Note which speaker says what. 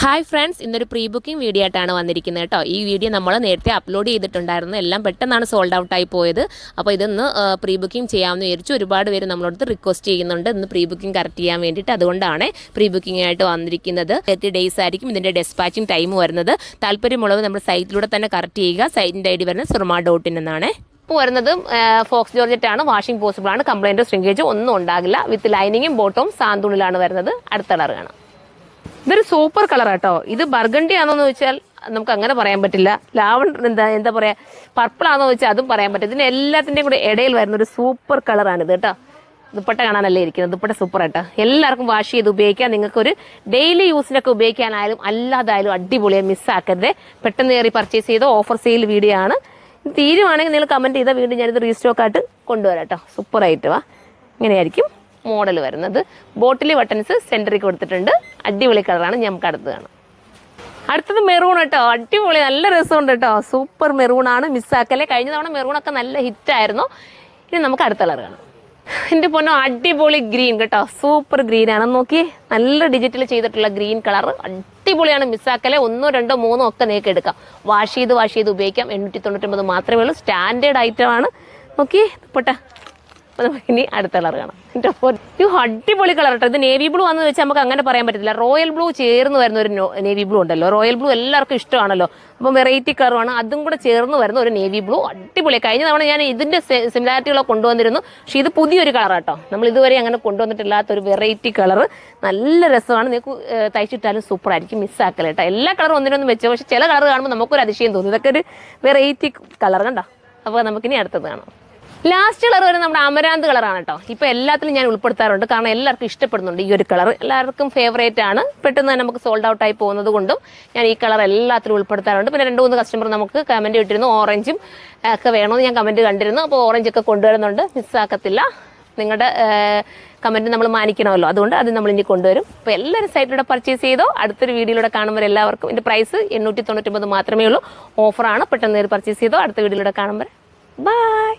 Speaker 1: Hi friends, ഇന്നൊരു pre booking video ആയിട്ടാണ് വന്നിരിക്കുന്നത് കേട്ടോ. ഈ വീഡിയോ നമ്മൾ നേരത്തെ അപ്ലോഡ് ചെയ്തിട്ടുണ്ടായിരുന്നു. എല്ലാം പെട്ടെന്നാണ് സോൾഡ് ഔട്ടായി പോയത്. അപ്പോൾ ഇതൊന്ന് പ്രീ ബുക്കിംഗ് ചെയ്യാമെന്ന് വിചാരിച്ചു. ഒരുപാട് പേര് നമ്മളോട് റിക്വസ്റ്റ് ചെയ്യുന്നുണ്ട് ഇന്ന് പ്രീ ബുക്കിംഗ് കറക്റ്റ് ചെയ്യാൻ വേണ്ടിയിട്ട്. അതുകൊണ്ടാണ് പ്രീ ബുക്കിംഗ് ആയിട്ട് വന്നിരിക്കുന്നത്. 30 ഡേയ്സ് ആയിരിക്കും ഇതിൻ്റെ ഡെസ്പാച്ചിങ് ടൈം വരുന്നത്. താല്പര്യമുള്ളവർ നമ്മുടെ സൈറ്റിലൂടെ തന്നെ കറക്റ്റ് ചെയ്യുക. സൈറ്റിൻ്റെ ID വരുന്നത് surma.in എന്നാണ്. ഇപ്പോൾ വരുന്നത് ഫോക്സ് ജോർജറ്റ് ആണ്. വാഷിംഗ് പോസിബിൾ ആണ്. കംപ്ലൈൻറ്റോ ശ്രിങ്കേജോ ഒന്നും ഉണ്ടാകില്ല. വിത്ത് ലൈനിങ്ങും ബോട്ടവും സാന്തൂണിലാണ് വരുന്നത്. അടുത്ത കളർ കാണാം. ഇതൊരു സൂപ്പർ കളറാട്ടോ. ഇത് ബർഗണ്ടി ആണോന്ന് ചോദിച്ചാൽ നമുക്ക് അങ്ങനെ പറയാൻ പറ്റില്ല. ലാവണ്ടർ എന്താ പറയുക, പർപ്പിൾ ആണോ ചോദിച്ചാൽ അതും പറയാൻ പറ്റില്ല. ഇതിന് എല്ലാത്തിൻ്റെയും കൂടെ ഇടയിൽ വരുന്ന ഒരു സൂപ്പർ കളറാണിത് കേട്ടോ. ദുപ്പട്ട കാണാനല്ലേ ഇരിക്കുന്നത്. ദുപ്പട്ട സൂപ്പർ ആട്ടോ. എല്ലാവർക്കും വാഷ് ചെയ്ത് ഉപയോഗിക്കാം. നിങ്ങൾക്കൊരു ഡെയിലി യൂസിനൊക്കെ ഉപയോഗിക്കാനായാലും അല്ലാതായാലും അടിപൊളിയായി മിസ്സാക്കരുത്. പെട്ടെന്ന് കയറി പർച്ചേസ് ചെയ്ത ഓഫർ സെയിൽ വീഡിയോ ആണ്. തീരുവാണെങ്കിൽ നിങ്ങൾ കമൻറ്റ് ചെയ്താൽ വീണ്ടും ഞാനിത് റീസ്റ്റോക്ക് ആയിട്ട് കൊണ്ടുവരാം കേട്ടോ. സൂപ്പറായിട്ട് വാ. ഇങ്ങനെയായിരിക്കും മോഡൽ വരുന്നത്. ബോട്ടിൽ ബട്ടൺസ് സെൻറ്ററിൽ കൊടുത്തിട്ടുണ്ട്. അടിപൊളി കളറാണ്. നമുക്ക് അടുത്ത് കാണാം. അടുത്തത് മെറൂൺ കേട്ടോ. അടിപൊളി, നല്ല രസമുണ്ട് കേട്ടോ. സൂപ്പർ മെറൂണാണ്. മിസ്സാക്കല്ലേ. കഴിഞ്ഞ തവണ മെറൂണൊക്കെ നല്ല ഹിറ്റായിരുന്നു. ഇനി നമുക്ക് അടുത്ത കളർ കാണാം. എൻ്റെ പൊന്നോ, അടിപൊളി ഗ്രീൻ കേട്ടോ. സൂപ്പർ ഗ്രീനാണ്. നോക്കി, നല്ല ഡിജിറ്റൽ ചെയ്തിട്ടുള്ള ഗ്രീൻ കളർ. അടിപൊളിയാണ്. മിസ്സാക്കല്ലേ. 1, 2, 3 ഒക്കെ നിങ്ങൾക്ക് എടുക്കാം. വാഷ് ചെയ്ത് ഉപയോഗിക്കാം. 899 മാത്രമേ ഉള്ളൂ. സ്റ്റാൻഡേർഡ് ഐറ്റമാണ്. നോക്കി പൊട്ടെ. ഇനി അടുത്ത കളർ കാണാം. ഇത് അടിപൊളി കളർ കേട്ടോ. ഇത് നേവി ബ്ലൂ ആണെന്ന് വെച്ചാൽ നമുക്ക് അങ്ങനെ പറയാൻ പറ്റത്തില്ല. റോയൽ ബ്ലൂ ചേർന്ന് വരുന്ന ഒരു നേവി ബ്ലൂ ഉണ്ടല്ലോ. റോയൽ ബ്ലൂ എല്ലാവർക്കും ഇഷ്ടമാണല്ലോ. അപ്പം വെറൈറ്റി കളറാണ്. അതും കൂടെ ചേർന്ന് വരുന്ന ഒരു നേവി ബ്ലൂ. അടിപൊളി. കഴിഞ്ഞ തവണ ഞാൻ ഇതിൻ്റെ സിമിലാരിറ്റികളൊക്കെ കൊണ്ടുവന്നിരുന്നു. പക്ഷേ ഇത് പുതിയൊരു കളറാട്ടോ. നമ്മൾ ഇതുവരെ അങ്ങനെ കൊണ്ടുവന്നിട്ടില്ലാത്തൊരു വെറൈറ്റി കളർ. നല്ല രസമാണ്. നിങ്ങൾക്ക് തയ്ച്ചിട്ടാലും സൂപ്പർ ആയിരിക്കും. മിസ്സാക്കല കേട്ടോ. എല്ലാ കളറും ഒന്നിനൊന്നും വെച്ചോ. പക്ഷേ ചില കളർ കാണുമ്പോൾ നമുക്കൊരു അതിശയം തോന്നും. ഇതൊക്കെ ഒരു വെറൈറ്റി കളർ കണ്ടോ. അപ്പോൾ നമുക്കിനി അടുത്തത് കാണാം. ലാസ്റ്റ് കളർ വരുന്നത് നമ്മുടെ അമരാന്ത് കളറാണ് കേട്ടോ. ഇപ്പോൾ എല്ലാത്തിലും ഞാൻ ഉൾപ്പെടുത്താറുണ്ട്. കാരണം എല്ലാവർക്കും ഇഷ്ടപ്പെടുന്നുണ്ട് ഈ ഒരു കളർ. എല്ലാവർക്കും ഫേവറേറ്റ് ആണ്. പെട്ടെന്ന് തന്നെ നമുക്ക് സോൾഡ് ഔട്ട് ആയി പോകുന്നത് കൊണ്ടും ഞാൻ ഈ കളർ എല്ലാത്തിലും ഉൾപ്പെടുത്താറുണ്ട്. പിന്നെ 2-3 കസ്റ്റമർ നമുക്ക് കമൻറ്റ് ഇട്ടിരുന്നു ഓറഞ്ചും ഒക്കെ വേണമെന്ന് ഞാൻ കമൻറ്റ് കണ്ടിരുന്നു. അപ്പോൾ ഓറഞ്ചൊക്കെ കൊണ്ടുവരുന്നുണ്ട്. മിസ്സാക്കത്തില്ല. നിങ്ങളുടെ കമൻറ്റ് നമ്മൾ മാനിക്കണമല്ലോ. അതുകൊണ്ട് അത് നമ്മൾ ഇനി കൊണ്ടുവരും. അപ്പോൾ എല്ലാവരും സൈറ്റിലൂടെ പർച്ചേസ് ചെയ്തോ. അടുത്തൊരു വീഡിയോയിലൂടെ കാണുമ്പോൾ എല്ലാവർക്കും ഇതിൻ്റെ പ്രൈസ് 899 മാത്രമേ ഉള്ളൂ. ഓഫറാണ്. പെട്ടെന്ന് പർച്ചേസ് ചെയ്തോ. അടുത്ത വീഡിയോയിലൂടെ കാണുമ്പോൾ ബൈ.